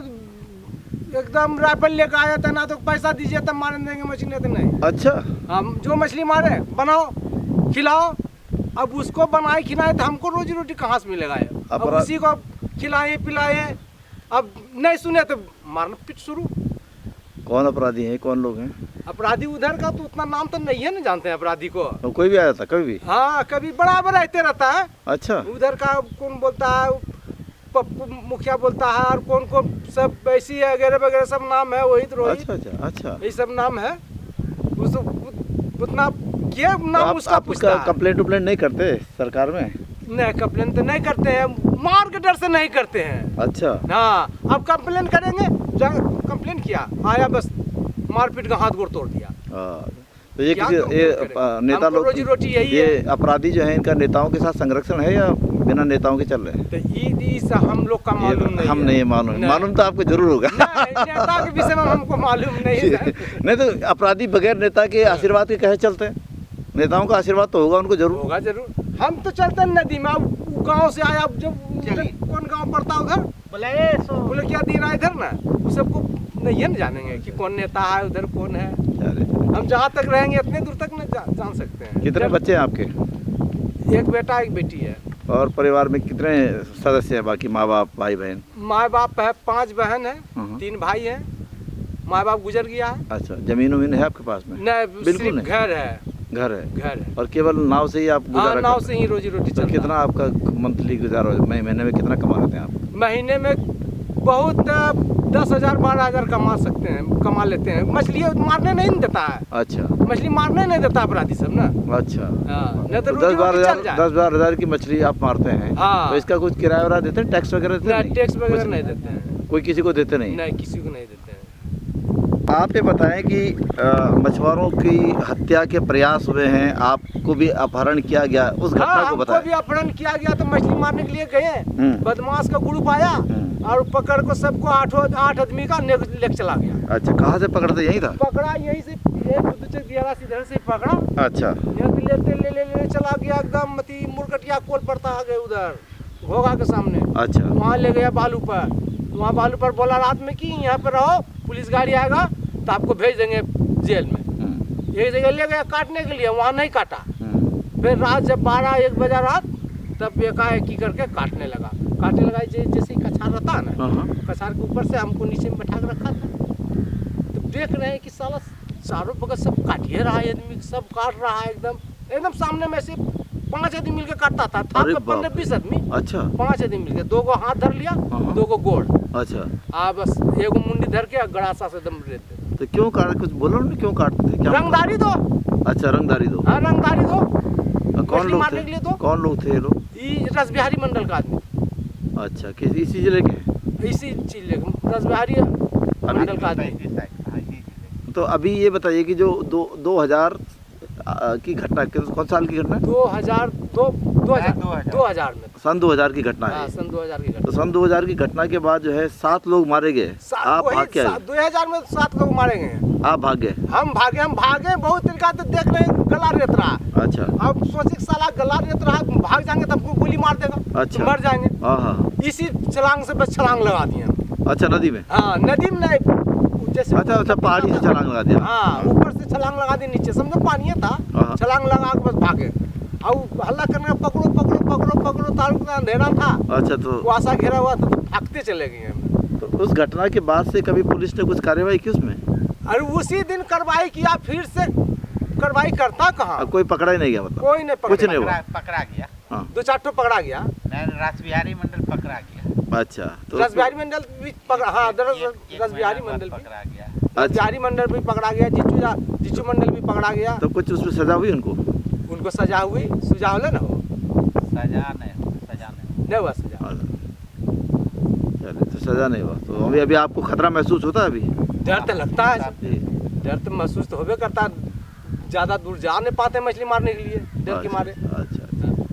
एकदम राइफल लेकर आया था, ना तो पैसा दीजिए तब मारने देंगे मछली, नहीं तो नहीं। अच्छा, हम जो मछली मारे बनाओ खिलाओ, अब उसको बनाए खिलाए तो हमको रोजी रोटी कहाँ से मिलेगा? अब उसी को खिलाए पिलाए, अब नहीं सुने तो मारना पिट शुरू। कौन अपराधी है, कौन लोग हैं? अपराधी उधर का तो उतना नाम तो नहीं है ना, जानते हैं अपराधी को? तो कोई भी आया था कभी भी? हाँ, कभी बराबर रहते रहता है। अच्छा, उधर का कौन बोलता है, पप्पू मुखिया बोलता है, और कौन कौन सब ऐसी वगैरह वगैरह सब नाम है, वही रोहित, अच्छा, अच्छा, अच्छा। ये सब नाम है। उतना क्या नाम आप उसका पूछता है? कंप्लेंट उप्लेंट नहीं करते सरकार में? नहीं, कंप्लेन तो नहीं करते हैं, मार के डर से नहीं करते हैं। अच्छा, हाँ, अब कंप्लेन करेंगे, कंप्लेन किया, आया बस मारपीट का हाथ गोड़ तोड़ दिया। तो ये क्या किसी कंप्लेन ये करें? नेता हमको लोग, रोजी रोटी यही ये है। अपराधी जो है इनका नेताओं के साथ संरक्षण है या बिना नेताओं के चल रहे हैं? तो ये हम लोग का मालूम नहीं हम है। नहीं मालूम, नहीं। मालूम तो आपको जरूर होगा। नहीं, नेता के विषय में हमको मालूम नहीं है। नहीं तो अपराधी बगैर नेता के आशीर्वाद के कैसे चलते हैं? नेताओं का आशीर्वाद तो होगा उनको जरूर। होगा जरूर। हम तो चलते हैं नदी में, अब गांव से आया, अब जब कौन गांव पड़ता उधर बोले क्या दिन आए इधर ना, वो सबको नहीं है ना जानेंगे कि कौन नेता है उधर, कौन है। हम जहाँ तक रहेंगे इतने दूर तक न जान सकते हैं। कितने बच्चे हैं आपके? एक बेटा एक बेटी है। और परिवार में कितने सदस्य हैं बाकी, माँ बाप भाई बहन? माँ बाप है, 5 बहन है, हाँ। 3 भाई हैं। माँ बाप गुजर गया है। अच्छा, जमीन उमीन है आपके पास में? नहीं, बिल्कुल सिर्फ नहीं। घर है। घर है? घर है। और केवल नाव से ही आप हाँ, गुजारा नाव करते से ही रोजी रोटी हैं? तो चलता कितना आपका मंथली गुजारा महीने में कितना कमा लेते हैं आप? है। महीने में बहुत 10,000 12,000 कमा लेते हैं। मछली मारने नहीं देता है, अच्छा, मछली मारने नहीं देता अपराधी सब ना। अच्छा। हाँ, नहीं तो तो रोजी रोटी चल जाए। 10-12 हज़ार की मछली आप मारते हैं, हाँ। तो इसका कुछ किराया वगैरह देते हैं, टैक्स वगैरह देते हैं? नहीं, टैक्स वगैरह कुछ नहीं देते हैं। कोई किसी को देते नहीं? नहीं, किसी को नहीं देते हैं। आप ये बताएं कि मछुआरों की हत्या के प्रयास हुए हैं, आपको भी अपहरण किया गया, उस घटना हाँ, को हमको बताएं। भी अपहरण किया गया, तो मछली मारने के लिए गए, बदमाश का ग्रुप आया और पकड़ को सबको 8 आदमी का लेके चला गया। अच्छा, कहाँ से पकड़ते? यहीं था? पकड़ा यहीं से, इधर से पकड़ा। अच्छा, ले चला गया एकदम, मती मुरकटिया कोल पड़ता आ गए उधर घोगा के सामने। अच्छा, वहाँ ले गया बालू पर, वहाँ बालू पर बोला रात में कि यहाँ पर रहो, पुलिस गाड़ी आएगा तो आपको भेज देंगे जेल में। एक जगह ले गया काटने के लिए, वहाँ नहीं काटा। फिर रात जब 12-1 बजा रात, तब एकाएक करके काटने लगा जैसे कछार रहता है ना, कछार के ऊपर से हमको नीचे में बैठा के रखा था। तो देख रहे हैं कि साला चारों बगल सब काटिए रहा है, आदमी सब काट रहा है, एकदम सामने में से 5 आदमी मिलकर काटता था 15-20 आदमी। अच्छा, 5 आदमी मिलकर, 2 को हाथ धर लिया, 2 को गोड़। अच्छा, बस एगो मुंडी धर के गड़ासा से दम लेते। तो क्यों काट, कुछ बोलो ना, क्यों काटते थे? क्या रंगदारी दो। अच्छा, रंगदारी दो। हाँ, रंगदारी दो। कौन मछली लोग मारने थे? के लिए दो। कौन लोग थे ये लोग? ये रसबिहारी मंडल का आदमी। अच्छा, किसी इसी जिले के? इसी चीज रसबिहारी मंडल का आदमी। तो अभी ये बताइए कि जो 2000 की घटना, कौन साल की घटना है? 2000 में। सन 2000 की घटना हाँ, है। सन 2000 की तो घटना। सन 2000 की घटना के बाद जो है 7 लोग मारे गए, आप भाग के आए? 2000 में 7 लोग मारे गए। आप भाग गए? हम भागे बहुत दिन का, तो देख रहे हैं गला रेत रहा। अच्छा, अब सोचे साला गला रेत रहा, भाग जाएंगे तब हमको गोली मार देगा। अच्छा। मर जाएंगे। हाँ, इसी छलांग से बस छलांग लगा दिए हम। अच्छा, नदी में? हाँ, नदी में नहीं, जैसे अच्छा, पहाड़ी से छलांग लगा दिया? हाँ, ऊपर से छलांग लगा दी, नीचे समझो पानी था, छलांग लगा के बस भागे। और हल्ला करने पकड़ो तारू का अंधेरा था। अच्छा, तो कुआसा घेरा हुआ था, तो भागते चले गए हम। तो उस घटना के बाद से कभी पुलिस ने कुछ कार्रवाई की उसमें? और उसी दिन कार्रवाई किया, फिर से कार्रवाई करता कहाँ? कोई पकड़ा ही नहीं गया? मतलब कोई नहीं कुछ नहीं हुआ? पकड़ा गया। हाँ, 2-4 ठो पकड़ा गया। रसबिहारी मंडल पकड़ा गया। अच्छा, तो रसबिहारी मंडल भी पकड़ा। हाँ, रसबिहारी मंडल पकड़ा गया। रसबिहारी मंडल भी पकड़ा गया, जीचू मंडल भी पकड़ा गया। तो कुछ उसमें सजा हुई उनको? उनको सजा हुई, सुजा हो ना हो, सजा नहीं हुआ सजा। चलिए, तो सजा नहीं हुआ। तो अभी आपको खतरा महसूस होता है? अभी डर तो लगता है, डर तो महसूस तो होबे करता। ज्यादा दूर जा नहीं पाते मछली मारने के लिए, डर के मारे। अच्छा,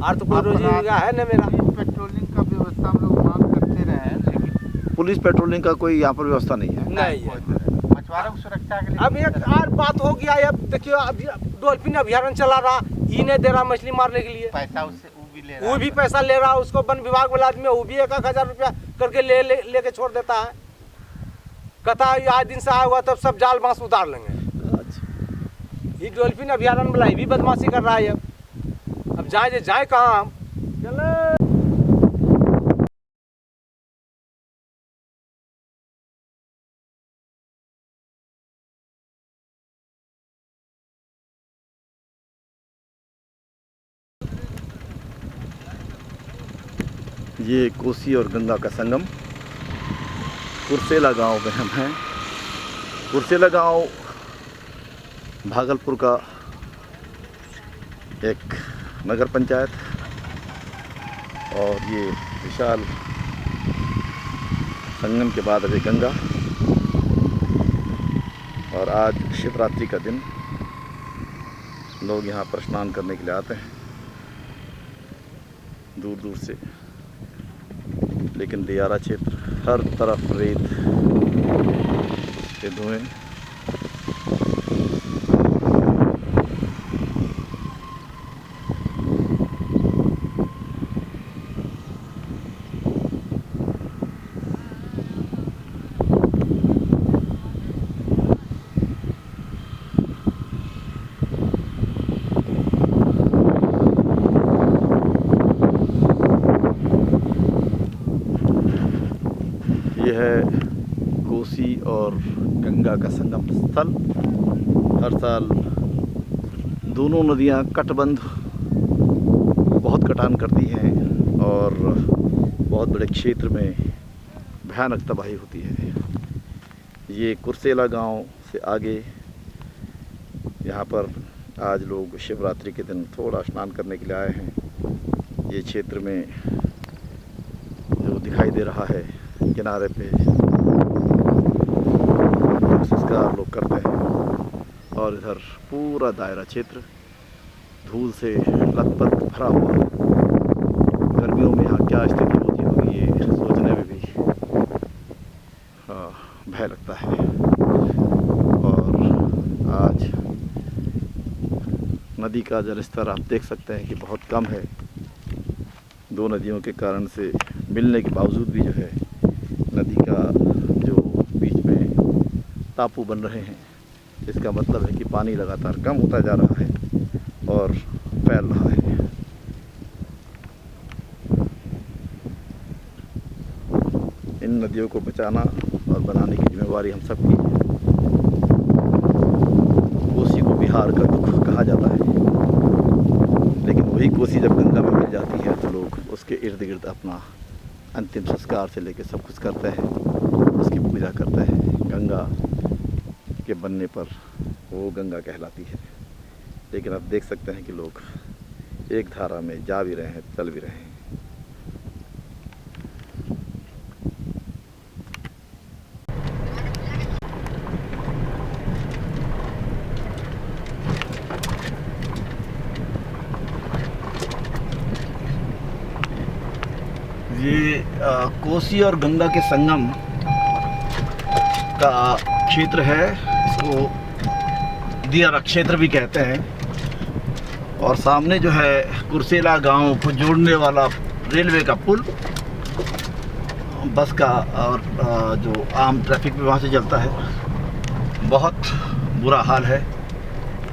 और तो कोई रोजीरोटी है ना मेरा। पेट्रोलिंग का व्यवस्था हम लोग मांग करते रहे, लेकिन पुलिस पेट्रोलिंग का कोई यहाँ पर व्यवस्था नहीं है? नहीं है। मछुआरों की सुरक्षा के लिए। अब एक और बात हो गया, अब देखियो, अभी डॉल्फिन अभ्यारण्य चला रहा, ये नहीं दे रहा मछली मारने के लिए, पैसा उससे वो भी ले रहा वो भी पैसा ले रहा, उसको वन विभाग वाला आदमी वो भी 1,000 रुपया करके लेके छोड़ देता है। कहता है आज दिन से आया हुआ तब सब जाल बांस उतार लेंगे। ये डॉल्फिन अभ्यारण्य वाला ये भी बदमाशी कर रहा है। अब जाए कहाँ हम? चले ये कोसी और गंगा का संगम कुर्सेला गांव में हम हैं। कुर्सेला गांव भागलपुर का एक नगर पंचायत और ये विशाल संगम के बाद अभी गंगा। और आज शिवरात्रि का दिन, लोग यहाँ पर स्नान करने के लिए आते हैं दूर दूर से। लेकिन दियारा क्षेत्र हर तरफ रेत के धुएं। यह है कोसी और गंगा का संगम स्थल। हर साल दोनों नदियां कटबंध बहुत कटान करती हैं और बहुत बड़े क्षेत्र में भयानक तबाही होती है। ये कुर्सेला गांव से आगे यहाँ पर आज लोग शिवरात्रि के दिन थोड़ा स्नान करने के लिए आए हैं। ये क्षेत्र में जो दिखाई दे रहा है किनारे पे संस्कार लोग करते हैं और इधर पूरा दायरा क्षेत्र धूल से लथपथ भरा हुआ। गर्मियों में यहाँ क्या स्थिति होती होगी ये सोचने में भी भय लगता है। और आज नदी का जलस्तर आप देख सकते हैं कि बहुत कम है। दो नदियों के कारण से मिलने के बावजूद भी जो है नदी का जो बीच में टापू बन रहे हैं, इसका मतलब है कि पानी लगातार कम होता जा रहा है और फैल रहा है। इन नदियों को बचाना और बनाने की जिम्मेवारी हम सबकी है। कोसी को बिहार का दुख कहा जाता है, लेकिन वही कोसी जब गंगा में मिल जाती है तो लोग उसके इर्द गिर्द अपना अंतिम संस्कार से लेकर सब कुछ करते हैं, उसकी पूजा करते हैं। गंगा के बनने पर वो गंगा कहलाती है। लेकिन आप देख सकते हैं कि लोग एक धारा में जा भी रहे हैं, चल भी रहे हैं। ये कोसी और गंगा के संगम का क्षेत्र है। इसको दियारा क्षेत्र भी कहते हैं। और सामने जो है कुर्सेला गांव को जोड़ने वाला रेलवे का पुल, बस का और जो आम ट्रैफिक भी वहाँ से चलता है। बहुत बुरा हाल है।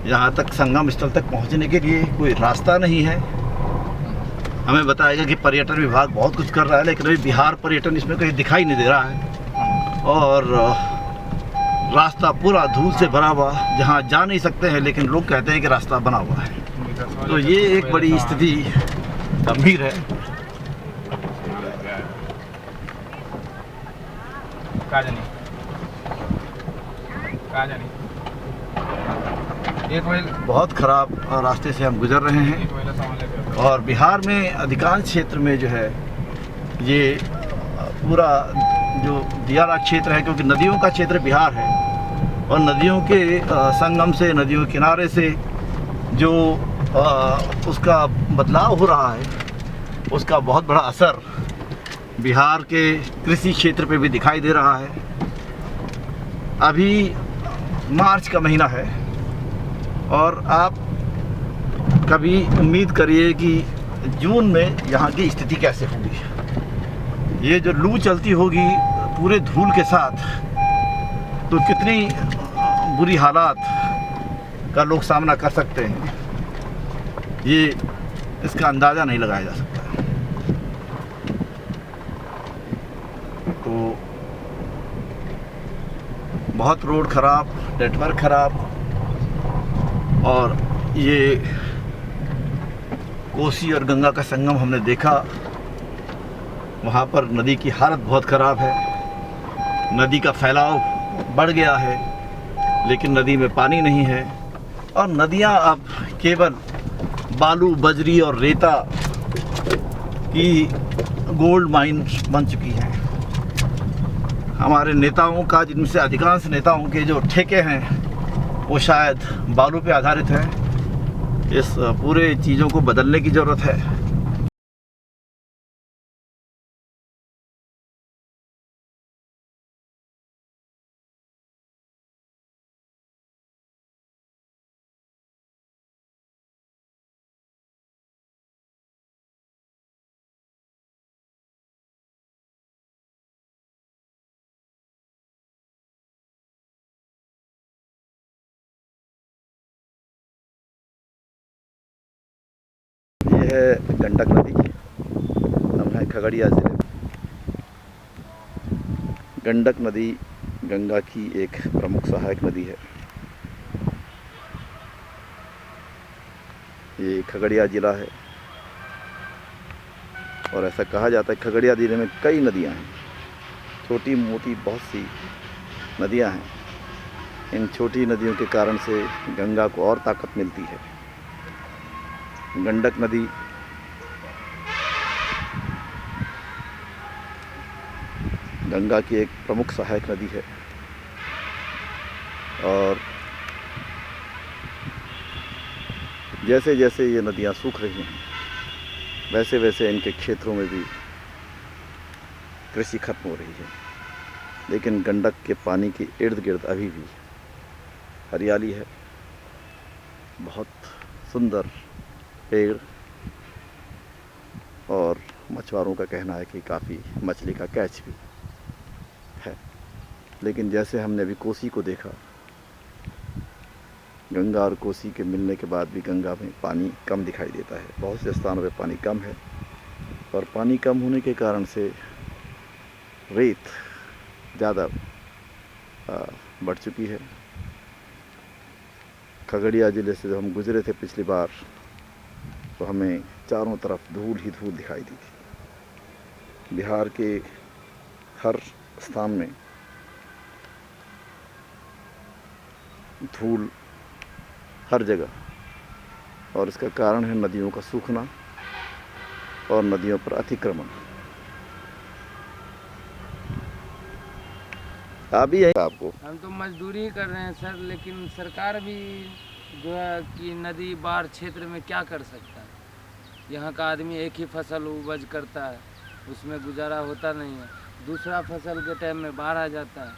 यहाँ तक संगम स्थल तक पहुँचने के लिए कोई रास्ता नहीं है। हमें बताएगा कि पर्यटन विभाग बहुत कुछ कर रहा है, लेकिन अभी बिहार पर्यटन इसमें कहीं दिखाई नहीं दे रहा है। और रास्ता पूरा धूल से भरा हुआ, जहाँ जा नहीं सकते हैं, लेकिन लोग कहते हैं कि रास्ता बना हुआ है। तो ये एक बड़ी स्थिति गंभीर है। बहुत खराब रास्ते से हम गुजर रहे हैं। और बिहार में अधिकांश क्षेत्र में जो है ये पूरा जो दियारा क्षेत्र है, क्योंकि नदियों का क्षेत्र बिहार है और नदियों के संगम से, नदियों के किनारे से जो उसका बदलाव हो रहा है, उसका बहुत बड़ा असर बिहार के कृषि क्षेत्र पे भी दिखाई दे रहा है। अभी मार्च का महीना है और आप कभी उम्मीद करिए कि जून में यहाँ की स्थिति कैसे होगी। ये जो लू चलती होगी पूरे धूल के साथ, तो कितनी बुरी हालात का लोग सामना कर सकते हैं, ये इसका अंदाज़ा नहीं लगाया जा सकता। तो बहुत रोड ख़राब, नेटवर्क ख़राब, और ये कोसी और गंगा का संगम हमने देखा, वहाँ पर नदी की हालत बहुत ख़राब है। नदी का फैलाव बढ़ गया है, लेकिन नदी में पानी नहीं है, और नदियाँ अब केवल बालू, बजरी और रेता की गोल्ड माइन बन चुकी हैं। हमारे नेताओं का, जिनमें से अधिकांश नेताओं के जो ठेके हैं वो शायद बालू पे आधारित हैं। इस पूरे चीज़ों को बदलने की ज़रूरत है। ये है गंडक नदी। हम हैं खगड़िया ज़िले में। गंडक नदी गंगा की एक प्रमुख सहायक नदी है। ये खगड़िया ज़िला है, और ऐसा कहा जाता है खगड़िया ज़िले में कई नदियां हैं, छोटी मोटी बहुत सी नदियां हैं। इन छोटी नदियों के कारण से गंगा को और ताकत मिलती है। गंडक नदी गंगा की एक प्रमुख सहायक नदी है, और जैसे जैसे ये नदियाँ सूख रही हैं, वैसे वैसे इनके क्षेत्रों में भी कृषि खत्म हो रही है। लेकिन गंडक के पानी के इर्द गिर्द अभी भी हरियाली है, बहुत सुंदर पेड़, और मछुआरों का कहना है कि काफ़ी मछली का कैच भी है। लेकिन जैसे हमने अभी कोसी को देखा, गंगा और कोसी के मिलने के बाद भी गंगा में पानी कम दिखाई देता है। बहुत से स्थानों पे पानी कम है, और पानी कम होने के कारण से रेत ज़्यादा बढ़ चुकी है। खगड़िया ज़िले से जब हम गुजरे थे पिछली बार, तो हमें चारों तरफ धूल ही धूल दिखाई दी थी। बिहार के हर स्थान में धूल हर जगह, और इसका कारण है नदियों का सूखना और नदियों पर अतिक्रमण। अभी है आपको हम तो मजदूरी ही कर रहे हैं सर, लेकिन सरकार भी जो है कि नदी बाढ़ क्षेत्र में क्या कर सकता है। यहाँ का आदमी एक ही फसल उपज करता है, उसमें गुजारा होता नहीं है। दूसरा फसल के टाइम में बाढ़ आ जाता है,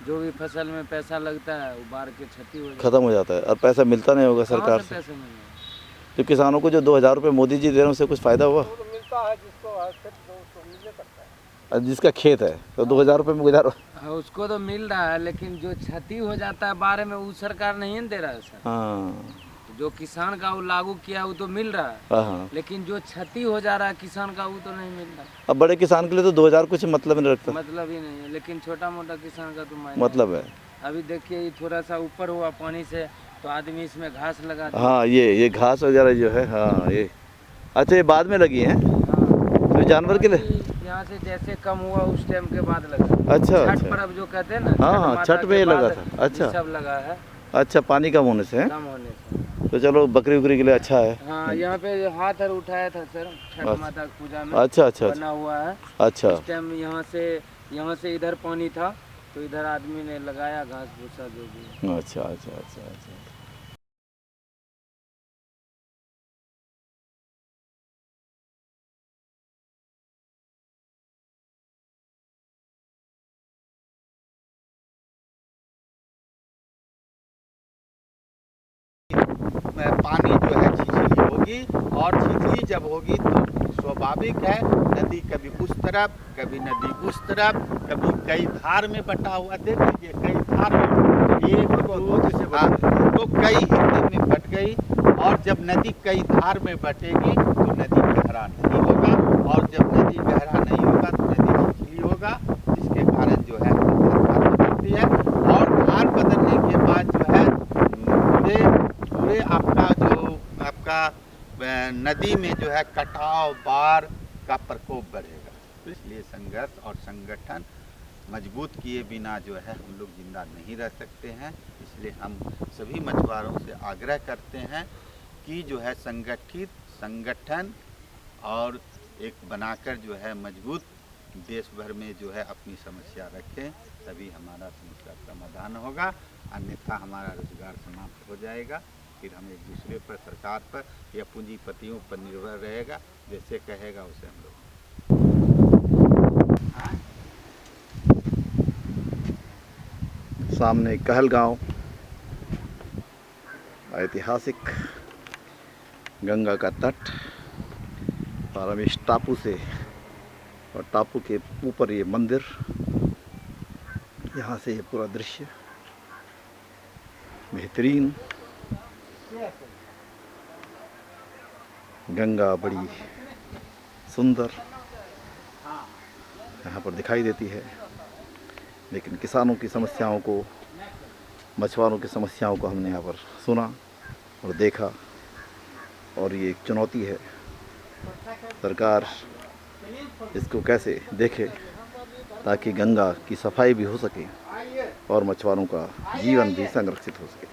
जो भी फसल में पैसा लगता है वो बाढ़ के क्षति हो जाता है, ख़त्म हो जाता है, और पैसा मिलता नहीं होगा सरकार से। पैसे मिलेंगे। तो किसानों को जो 2000 रुपये मोदी जी दे रहे हैं, उससे कुछ फ़ायदा हुआ? वो तो मिलता है, जिसको है खेत तो उसको मिलने करता है। और जिसका खेत है तो 2000 रुपये में गुजारा। हाँ, उसको तो मिल रहा है, लेकिन जो क्षति हो जाता है बाढ़ में वो सरकार नहीं दे रहा है सर। हाँ जो किसान का वो लागू किया वो तो मिल रहा है, हाँ। लेकिन जो क्षति हो जा रहा है किसान का वो तो नहीं मिल रहा। अब बड़े किसान के लिए तो 2000 कुछ मतलब नहीं रखता। मतलब ही नहीं है, लेकिन छोटा मोटा किसान का तो मतलब है। अभी देखिए ये थोड़ा सा ऊपर हुआ पानी से, तो आदमी इसमें घास लगा दिया। हाँ, ये घास वगैरह जो है, हाँ ये अच्छा, ये बाद में लगी हैं हाँ, तो जानवर के लिए। यहाँ से जैसे कम हुआ उस टाइम के बाद लगा। अच्छा छठ अच्छा। पर्व जो कहते हैं ना, हाँ हाँ, माता छठ में के ये लगा बाद था। अच्छा ये सब लगा है, अच्छा, पानी कम होने से है, कम होने से। तो चलो बकरी उकरी के लिए अच्छा है। हाँ, यहाँ पे हाथ हर उठाया था सर छठ अच्छा। माता की पूजा में। अच्छा अच्छा बना हुआ है। अच्छा। उस टाइम यहाँ से इधर पानी था, तो इधर आदमी ने लगाया घास भूसा जो भी है। अच्छा अच्छा अच्छा अच्छा। पानी जो है छिछली होगी, और छिछली जब होगी तो स्वाभाविक है नदी कभी उस तरफ, कभी नदी उस तरफ, कभी कई धार में बटा हुआ। देख लीजिए कई धार में, एक तो कई हिस्से में बट गई। और जब नदी कई धार में बटेगी तो नदी गहरा नहीं होगा, और जब नदी गहरा नहीं होगा तो नदी छिछली होगा, जिसके कारण जो है धार बदलती है। और धार बदलने के बाद जो है पूरे आपका नदी में जो है कटाव बाढ़ का प्रकोप बढ़ेगा। तो इसलिए संघर्ष और संगठन मजबूत किए बिना जो है हम लोग जिंदा नहीं रह सकते हैं। इसलिए हम सभी मछुआरों से आग्रह करते हैं कि जो है संगठित संगठन और एक बनाकर जो है मजबूत देश भर में जो है अपनी समस्या रखें, तभी हमारा समस्या समाधान होगा। अन्यथा हमारा रोजगार समाप्त हो जाएगा, फिर हम एक दूसरे पर, सरकार पर या पूंजीपतियों पर निर्भर रहेगा। जैसे कहेगा उसे हम लोग। सामने कहलगांव, ऐतिहासिक गंगा का तट, और हम इस टापू से, और टापू के ऊपर ये मंदिर, यहाँ से ये पूरा दृश्य बेहतरीन। गंगा बड़ी सुंदर यहाँ पर दिखाई देती है, लेकिन किसानों की समस्याओं को, मछुआरों की समस्याओं को हमने यहाँ पर सुना और देखा, और ये एक चुनौती है। सरकार इसको कैसे देखे ताकि गंगा की सफाई भी हो सके और मछुआरों का जीवन भी संरक्षित हो सके।